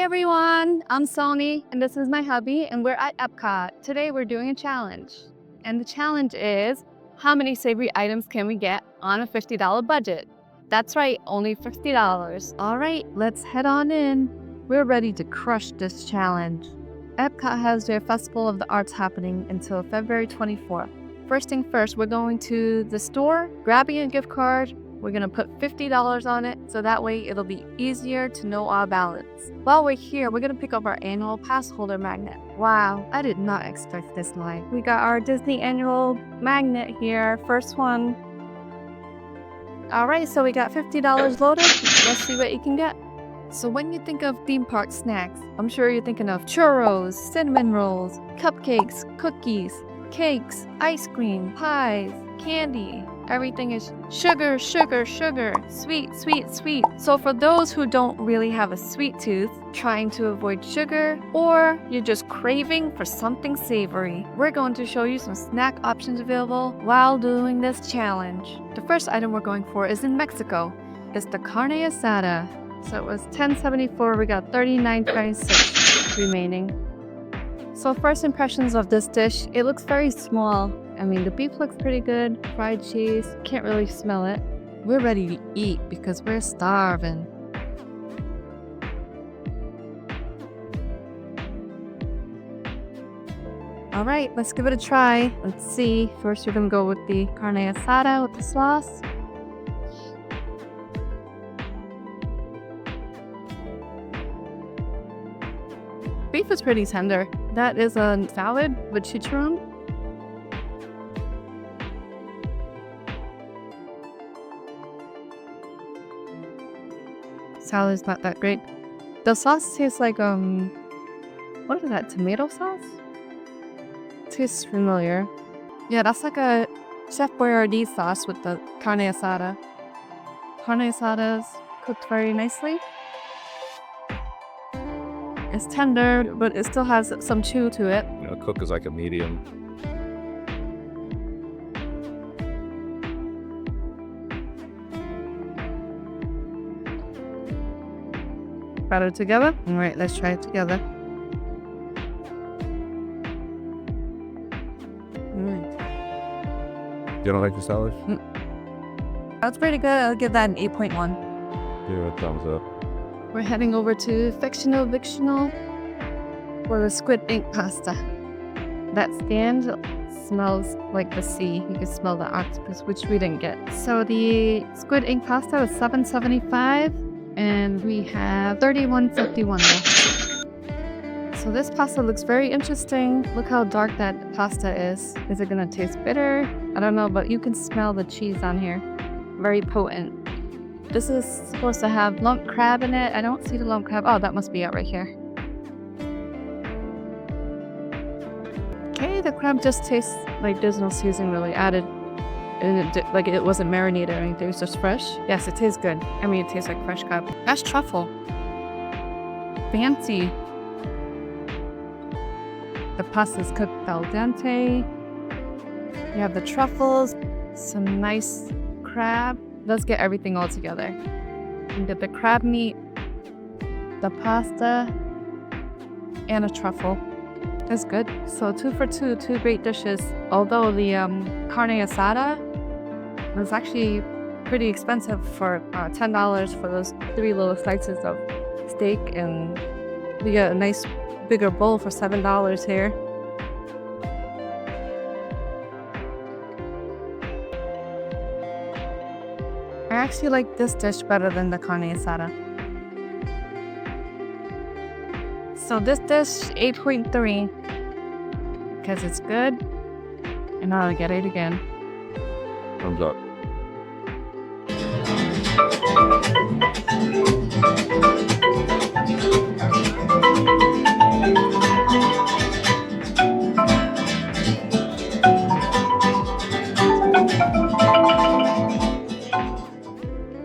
everyone, I'm Sony and this is my hubby and we're at Epcot. Today we're doing a challenge. And the challenge is, how many savory items can we get on a $50 budget? That's right, only $50. All right, let's head on in. We're ready to crush this challenge. Epcot has their Festival of the Arts happening until February 24th. First thing first, we're going to the store, grabbing a gift card. We're gonna put $50 on it, so that way it'll be easier to know our balance. While we're here, we're gonna pick up our annual pass holder magnet. Wow, I did not expect this line. We got our Disney annual magnet here, first one. All right, so we got $50 loaded. Let's see what you can get. So when you think of theme park snacks, I'm sure you're thinking of churros, cinnamon rolls, cupcakes, cookies, cakes, ice cream, pies, candy. Everything is sugar, sugar, sugar, sweet, sweet, sweet. So for those who don't really have a sweet tooth, trying to avoid sugar, or you're just craving for something savory, we're going to show you some snack options available while doing this challenge. The first item we're going for is in Mexico. It's the Carne Asada. So it was $10.74, we got $39.26 remaining. So first impressions of this dish, it looks very small. I mean, the beef looks pretty good, fried cheese, can't really smell it. We're ready to eat because we're starving. All right, let's give it a try. Let's see. First, we're gonna go with the carne asada with the sauce. Beef is pretty tender. That is a salad with chicharron. Salad's not that great. The sauce tastes like, what is that, tomato sauce? Tastes familiar. Yeah, that's like a Chef Boyardee sauce with the carne asada. Carne asada's cooked very nicely. It's tender, but it still has some chew to it. You know, cook is like a medium. Got it together? All right, let's try it together. You don't like the salad? That's pretty good. I'll give that an 8.1. Give it a thumbs up. We're heading over to Fictional for the Squid Ink Pasta. That stand smells like the sea. You can smell the octopus, which we didn't get. So the Squid Ink Pasta was $7.75, and we have $31.51 left. So this pasta looks very interesting. Look how dark that pasta is. Is it gonna taste bitter? I don't know, but you can smell the cheese on here. Very potent. This is supposed to have lump crab in it. I don't see the lump crab. Oh, that must be it right here. Okay, the crab just tastes like there's no seasoning really added. And like it wasn't marinated or anything, it was just fresh. Yes, it tastes good. I mean, it tastes like fresh crab. That's truffle. Fancy. The pasta's cooked al dente. You have the truffles, some nice crab. Let's get everything all together. You get the crab meat, the pasta, and a truffle. That's good. So 2 for 2, 2 great dishes. Although the carne asada was actually pretty expensive for $10 for those 3 little slices of steak, and we got a nice bigger bowl for $7 here. I actually like this dish better than the carne asada. So this dish, 8.3, because it's good, and I'll get it again. Thumbs up.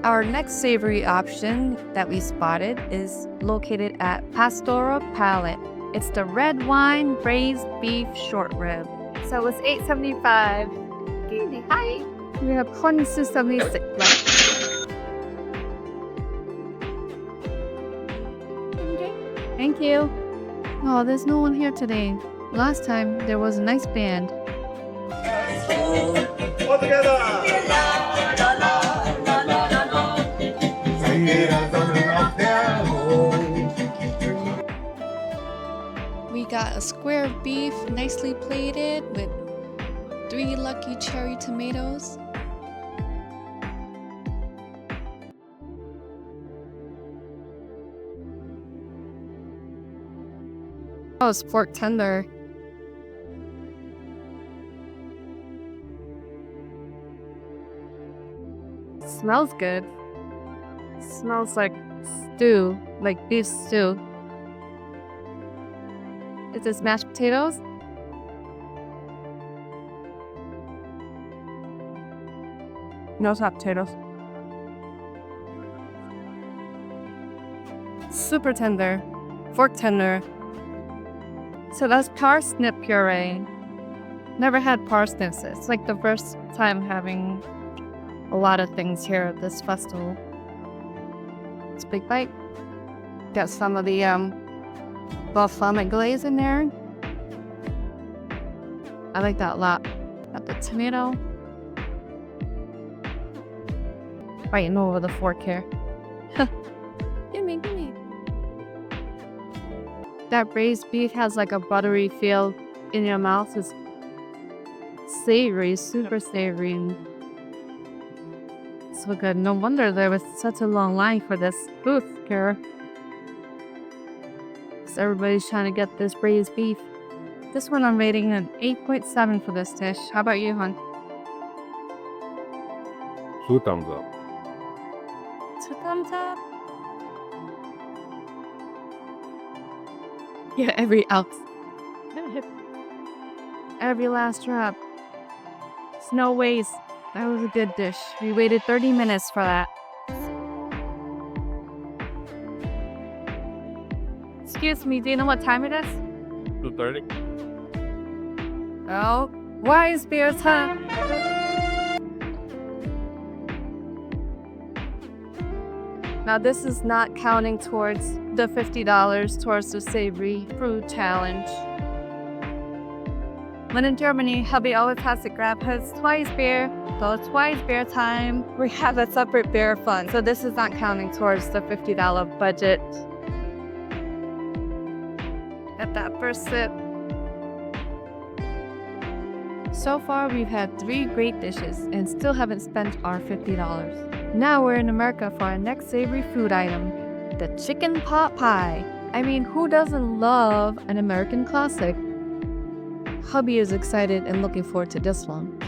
Our next savory option that we spotted is located at Pastora Palette. It's the red wine braised beef short rib. So it was $8.75. Hi. We have $26.76 left. Thank you. Oh, there's no one here today. Last time, there was a nice band. All together. We got a square of beef, nicely plated with 3 lucky cherry tomatoes. Oh, it's pork tender. Smells good. Smells like stew, like beef stew. Is this mashed potatoes? No, it's not potatoes. Super tender. Fork tender. So that's parsnip puree. Never had parsnips. It's like the first time having a lot of things here at this festival. It's a big bite. Got some of the balsamic glaze in there. I like that a lot. Got the tomato. Fighting over the fork here. Gimme, gimme. That braised beef has like a buttery feel in your mouth. It's savory, super savory. And so good. No wonder there was such a long line for this booth here. So everybody's trying to get this braised beef. This one I'm rating an 8.7 for this dish. How about you, hon? 2 thumbs up. 2 thumbs up. Yeah, every ounce. Every last drop. It's no waste. That was a good dish. We waited 30 minutes for that. Excuse me, do you know what time it is? 2:30. Oh, wise bears, huh? Now this is not counting towards the $50 towards the savory food challenge. When in Germany, hubby always has to grab his twice beer, so it's twice beer time. We have a separate beer fund, so this is not counting towards the $50 budget. At that first sip. So far, we've had 3 great dishes and still haven't spent our $50. Now we're in America for our next savory food item, the chicken pot pie. I mean, who doesn't love an American classic? Hubby is excited and looking forward to this one.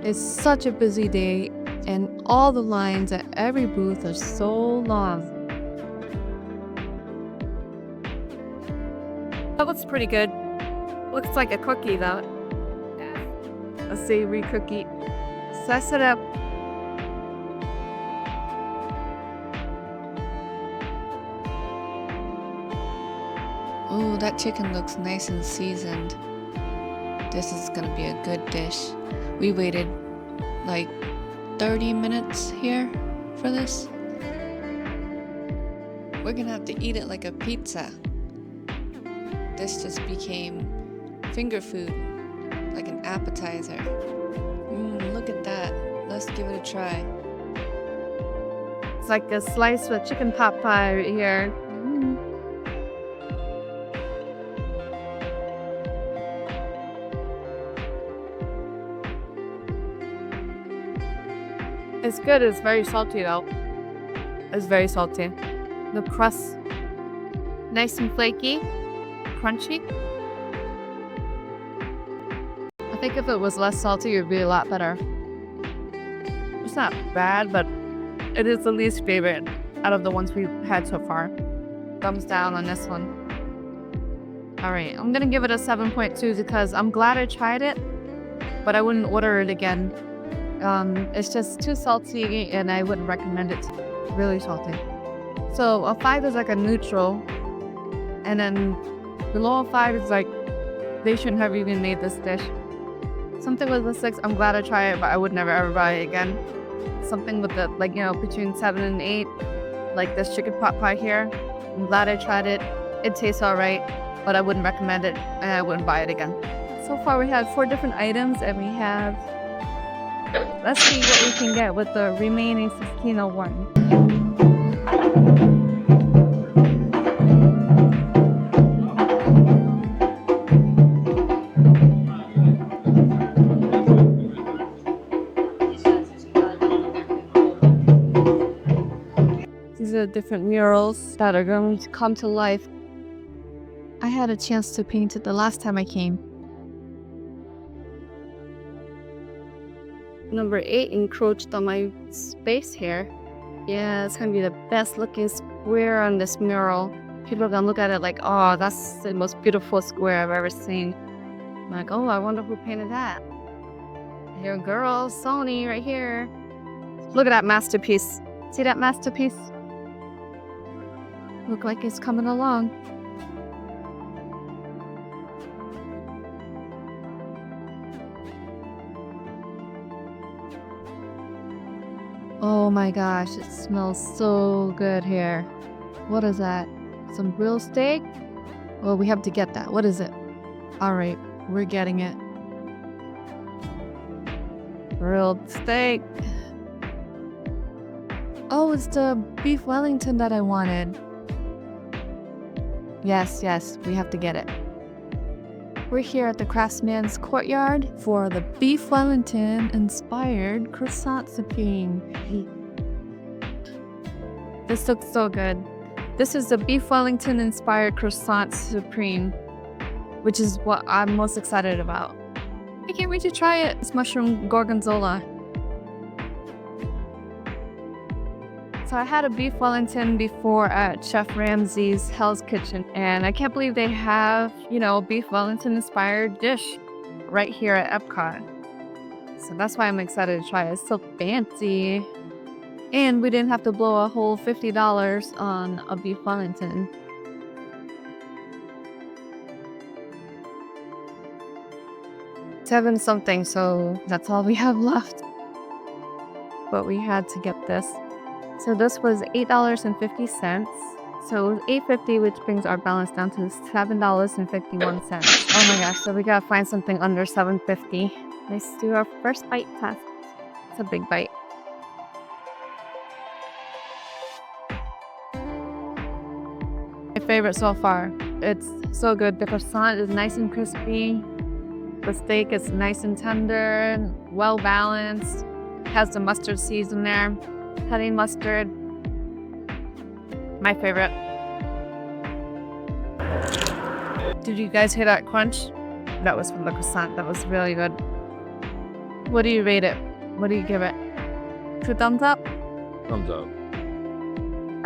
It's such a busy day, and all the lines at every booth are so long. That looks pretty good. Looks like a cookie, though. A savory cookie. Slice it up. Ooh, that chicken looks nice and seasoned. This is gonna be a good dish. We waited like 30 minutes here for this. We're gonna have to eat it like a pizza. This just became finger food, like an appetizer. Look at that. Let's give it a try. It's like a slice with chicken pot pie right here. It's good. It's very salty though. It's very salty. The crust, nice and flaky, crunchy. I think if it was less salty, it would be a lot better. It's not bad, but it is the least favorite out of the ones we've had so far. Thumbs down on this one. All right, I'm gonna give it a 7.2 because I'm glad I tried it, but I wouldn't order it again. It's just too salty and I wouldn't recommend it. Really salty. So a 5 is like a neutral, and then below a 5 is like they shouldn't have even made this dish. Something with a 6, I'm glad I tried it, but I would never ever buy it again. Something with the, like, you know, between 7 and 8, like this chicken pot pie here, I'm glad I tried it. It tastes all right, but I wouldn't recommend it and I wouldn't buy it again. So far we have 4 different items and we have, let's see what we can get with the remaining 1601. These are different murals that are going to come to life. I had a chance to paint it the last time I came. Number 8 encroached on my space here. Yeah, it's gonna be the best looking square on this mural. People are gonna look at it like, oh, that's the most beautiful square I've ever seen. I'm like, oh, I wonder who painted that. Here, girl, Sony, right here. Look at that masterpiece. See that masterpiece? Look like it's coming along. Oh my gosh, it smells so good here. What is that? Some grilled steak? Well, we have to get that. What is it? All right, we're getting it. Grilled steak. Oh, it's the beef Wellington that I wanted. Yes, we have to get it. We're here at the Craftsman's Courtyard for the beef Wellington inspired croissant supreme. This looks so good. This is the beef Wellington inspired croissant supreme, which is what I'm most excited about. I can't wait to try it. It's mushroom gorgonzola. So I had a beef Wellington before at Chef Ramsay's Hell's Kitchen, and I can't believe they have, beef Wellington inspired dish right here at Epcot. So that's why I'm excited to try it. It's so fancy. And we didn't have to blow a whole $50 on a beef Wellington. $7 something, so that's all we have left. But we had to get this. So this was $8.50. So it was $8.50, which brings our balance down to $7.51. Oh my gosh, so we gotta find something under $7.50. Let's do our first bite test. It's a big bite. My favorite so far. It's so good. The croissant is nice and crispy. The steak is nice and tender, well balanced. Has the mustard seeds in there. Honey mustard. My favorite. Did you guys hear that crunch? That was from the croissant. That was really good. What do you rate it? What do you give it? 2 thumbs up? Thumbs up.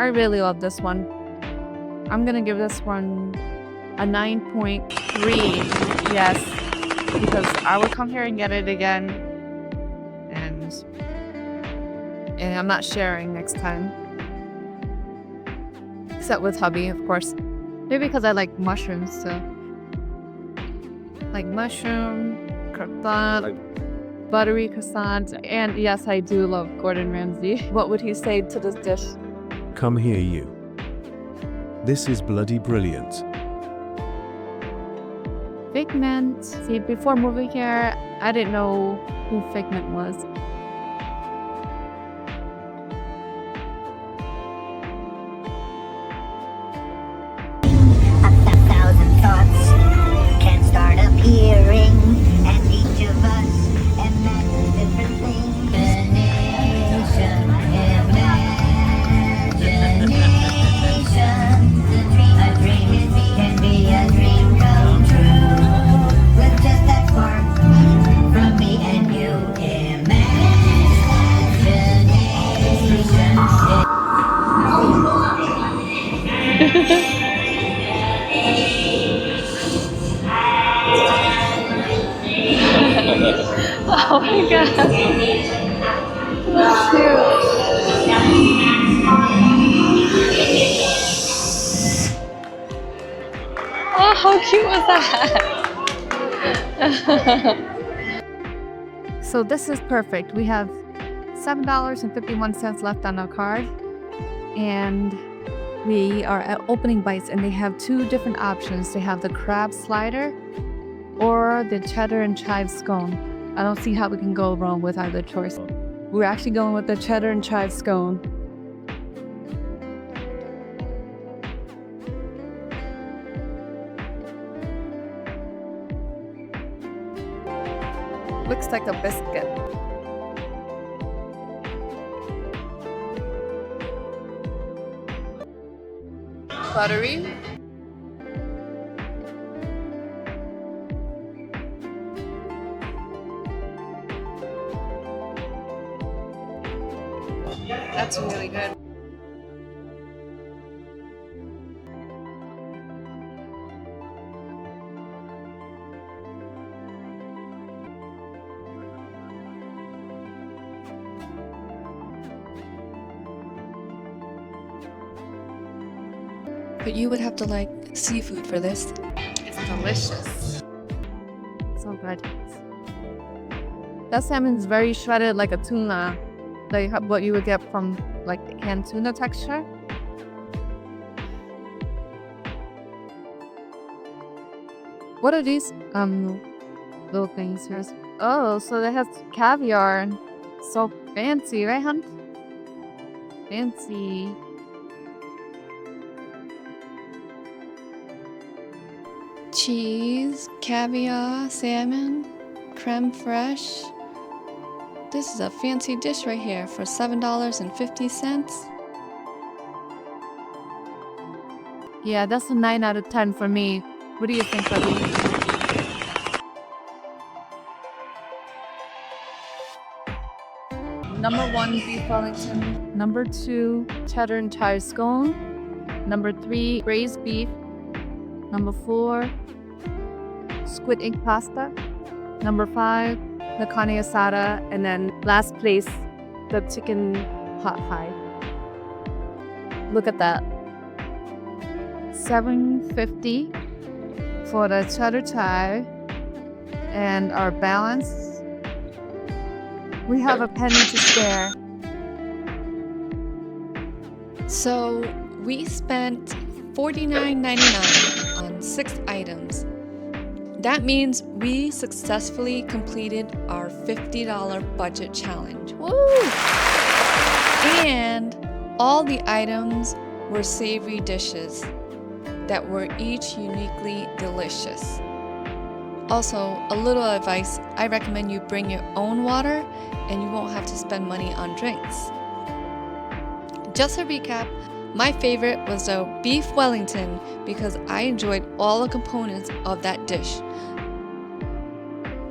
I really love this one. I'm gonna give this one a 9.3. Yes. Because I would come here and get it again. And I'm not sharing next time. Except with hubby, of course. Maybe because I like mushrooms, so. Like mushroom, croissant, buttery croissant, and yes, I do love Gordon Ramsay. What would he say to this dish? Come here, you. This is bloody brilliant. Figment. See, before moving here, I didn't know who Figment was. Appearing, and each of us imagines different things. Imagination. A dream can be a dream come true. With just that spark from me and you. Imagination. Oh my god. That's cute. Oh, how cute was that? So this is perfect. We have $7.51 left on our card. And We are at Opening Bites and they have two different options. They have the crab slider or the cheddar and chive scone. I don't see how we can go wrong with either choice. We're actually going with the cheddar and chive scone. Looks like a biscuit. Buttery. That's really good. But you would have to like seafood for this. It's delicious. So good. That salmon is very shredded like a tuna. Like what you would get from like the canned tuna texture. What are these little things here? Oh, so they have caviar. So fancy, right, hun? Fancy. Cheese, caviar, salmon, creme fraiche. This is a fancy dish right here for $7.50. Yeah, that's a 9 out of 10 for me. What do you think, buddy? Number 1, beef Wellington. Number 2, cheddar and chive scone. Number 3, braised beef. Number 4, squid ink pasta. Number 5, the carne asada. And then last place, the chicken pot pie. Look at that. $7.50 for the cheddar chive. And our balance, we have a penny to spare. So we spent $49.99 on 6 items. That means we successfully completed our $50 budget challenge. Woo! And all the items were savory dishes that were each uniquely delicious. Also, a little advice, I recommend you bring your own water and you won't have to spend money on drinks. Just a recap, my favorite was the beef Wellington because I enjoyed all the components of that dish.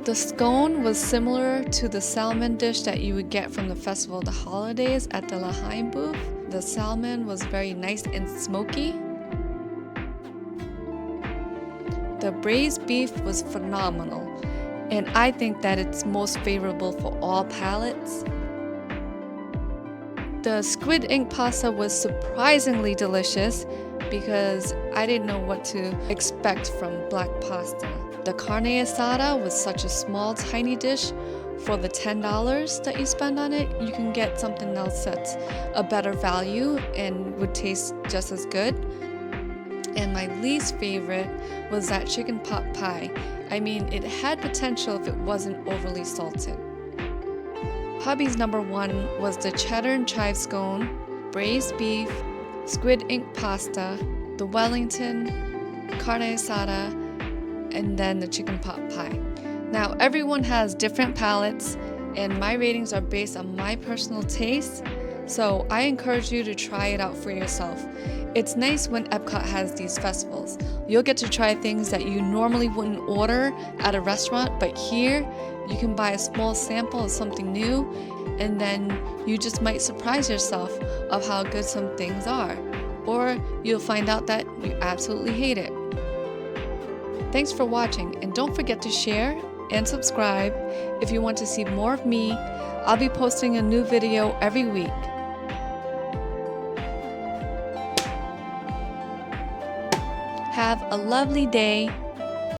The scone was similar to the salmon dish that you would get from the Festival of the Holidays at the L'Haim booth. The salmon was very nice and smoky. The braised beef was phenomenal, and I think that it's most favorable for all palates. The squid ink pasta was surprisingly delicious because I didn't know what to expect from black pasta. The carne asada was such a small, tiny dish. For the $10 that you spend on it, you can get something else that's a better value and would taste just as good. And my least favorite was that chicken pot pie. I mean, it had potential if it wasn't overly salted. Hubby's number 1 was the cheddar and chive scone, braised beef, squid ink pasta, the Wellington, carne asada, and then the chicken pot pie. Now, everyone has different palates, and my ratings are based on my personal taste, so I encourage you to try it out for yourself. It's nice when Epcot has these festivals. You'll get to try things that you normally wouldn't order at a restaurant, but here you can buy a small sample of something new, and then you just might surprise yourself of how good some things are. Or you'll find out that you absolutely hate it. Thanks for watching, and don't forget to share and subscribe if you want to see more of me. I'll be posting a new video every week. Have a lovely day.